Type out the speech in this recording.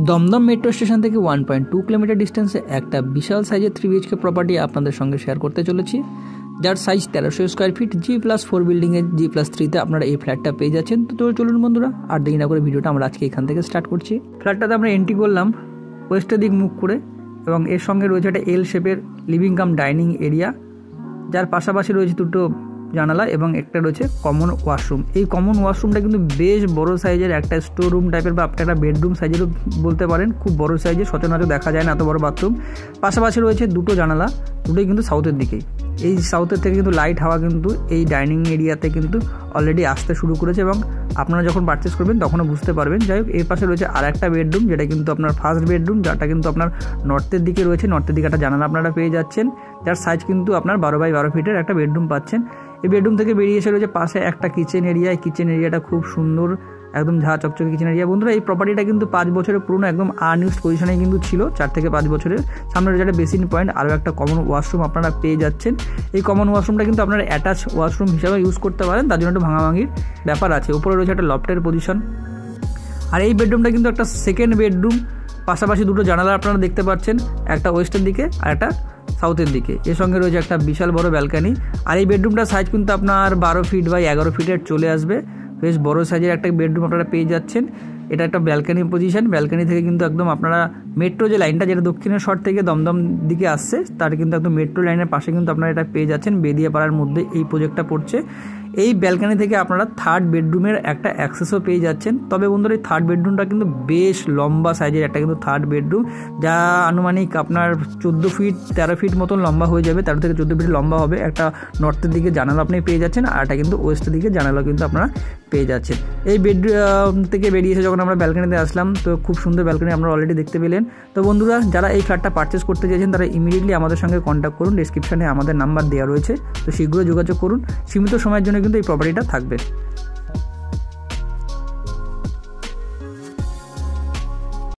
Dumdum metro station থেকে 1.2 kilometre ডিস্টেন্সে একটা বিশাল সাইজের 3 BHK প্রপার্টি আপনাদের সঙ্গে শেয়ার করতে চলেছি, যার সাইজ 1300 স্কোয়ার ফিট। G+4 বিল্ডিংয়ের G+3-তে আপনারা এই ফ্ল্যাটটা পেয়ে যাচ্ছেন। তো চলুন বন্ধুরা, আর দেরি না করে ভিডিওটা আমরা আজকে এখান থেকে স্টার্ট করছি। ফ্ল্যাটটাতে আমরা এন্ট্রি করলাম ওয়েস্টের দিক মুখ করে, এবং এর সঙ্গে রয়েছে একটা এল শেপের লিভিং কাম ডাইনিং এরিয়া, যার পাশাপাশি রয়েছে দুটো জানালা এবং একটা রয়েছে কমন ওয়াশরুম। এই কমন ওয়াশরুমটা কিন্তু বেশ বড় সাইজের, একটা স্টোর রুম টাইপের বা একটা বেডরুম সাইজেরও বলতে পারেন। খুব বড় সাইজের, সচরাচর দেখা যায় না এত বড় বাথরুম। পাশাপাশি রয়েছে দুটো জানালা, দুটোই কিন্তু সাউথের দিকেই। এই সাউথের থেকে কিন্তু লাইট হাওয়া কিন্তু এই ডাইনিং এরিয়াতে কিন্তু অলরেডি আসতে শুরু করেছে, এবং আপনারা যখন পারচেস করবেন তখনও বুঝতে পারবেন। যাই হোক, এর পাশে রয়েছে আর একটা বেডরুম, যেটা কিন্তু আপনার ফার্স্ট বেডরুম, যেটা কিন্তু আপনার নর্থের দিকে রয়েছে। নর্থের দিকে একটা জানালা আপনারা পেয়ে যাচ্ছেন, যার সাইজ কিন্তু আপনার 12x12 ফিটের একটা বেডরুম পাচ্ছেন। এই বেডরুম থেকে বেরিয়ে এসে রয়েছে পাশে একটা কিচেন এরিয়া। এই কিচেন এরিয়াটা খুব সুন্দর, একদম ঝা চকচকে কিচেন এরিয়া। বন্ধুরা, এই প্রপার্টিটা কিন্তু 5 বছরের পুরনো, একদম আনইউজড পজিশনে কিন্তু ছিল, 4 থেকে 5 বছরের। সামনে রয়েছে একটা বেসিন পয়েন্ট, আরও একটা কমন ওয়াশরুম আপনারা পেয়ে যাচ্ছেন। এই কমন ওয়াশরুমটা কিন্তু আপনারা অ্যাটাচ ওয়াশরুম হিসাবে ইউজ করতে পারেন, তার জন্য একটু ভাঙাভাঙির ব্যাপার আছে। উপরে রয়েছে একটা লফটের পজিশন, আর এই বেডরুমটা কিন্তু একটা সেকেন্ড বেডরুম। পাশাপাশি দুটো জানালা আপনারা দেখতে পাচ্ছেন, একটা ওয়েস্টের দিকে আর একটা সাউথের দিকে। এর সঙ্গে রয়েছে একটা বিশাল বড় ব্যালকানি, আর এই বেডরুমটার সাইজ কিন্তু আপনার 12 ফিট বাই 11 ফিটের চলে আসবে। বেশ বড় সাইজের একটা বেডরুম আপনারা পেয়ে যাচ্ছেন। এটা একটা ব্যালকানি পজিশন। ব্যালকানি থেকে কিন্তু একদম আপনারা মেট্রো যে লাইনটা, যেটা দক্ষিণের শহর থেকে দমদম দিকে আসছে, তার কিন্তু একদম মেট্রো লাইনের পাশে কিন্তু আপনারা এটা পেয়ে যাচ্ছেন। বেদিয়াপাড়ার মধ্যে এই প্রজেক্টটা পড়ছে। এই ব্যালকানি থেকে আপনারা থার্ড বেডরুমের একটা অ্যাক্সেসও পেয়ে যাচ্ছেন। তবে বন্ধুরা, এই থার্ড বেডরুমটা কিন্তু বেশ লম্বা সাইজের একটা কিন্তু থার্ড বেডরুম, যা আনুমানিক আপনার 14 ফিট 13 ফিট মতন লম্বা হয়ে যাবে, 13 থেকে 14 ফিট লম্বা হবে। একটা নর্থের দিকে জানালা আপনি পেয়ে যাচ্ছেন, আর একটা কিন্তু ওয়েস্টের দিকে জানালা কিন্তু আপনারা পেয়ে যাচ্ছেন। এই বেডরুম থেকে বেরিয়ে এসে যখন আমরা ব্যালকানিতে আসলাম, তো খুব সুন্দর ব্যালকানি আপনারা অলরেডি দেখতে পেলেন। তো বন্ধুরা, যারা এই ফ্ল্যাটটা পারচেস করতে চাইছেন, তারা ইমিডিয়েটলি আমাদের সঙ্গে কন্ট্যাক্ট করুন। ডেসক্রিপশনে আমাদের নাম্বার দেওয়া রয়েছে, তো শীঘ্রই যোগাযোগ করুন। সীমিত সময়ের জন্য কিন্তু এই প্রপার্টিটা থাকবে।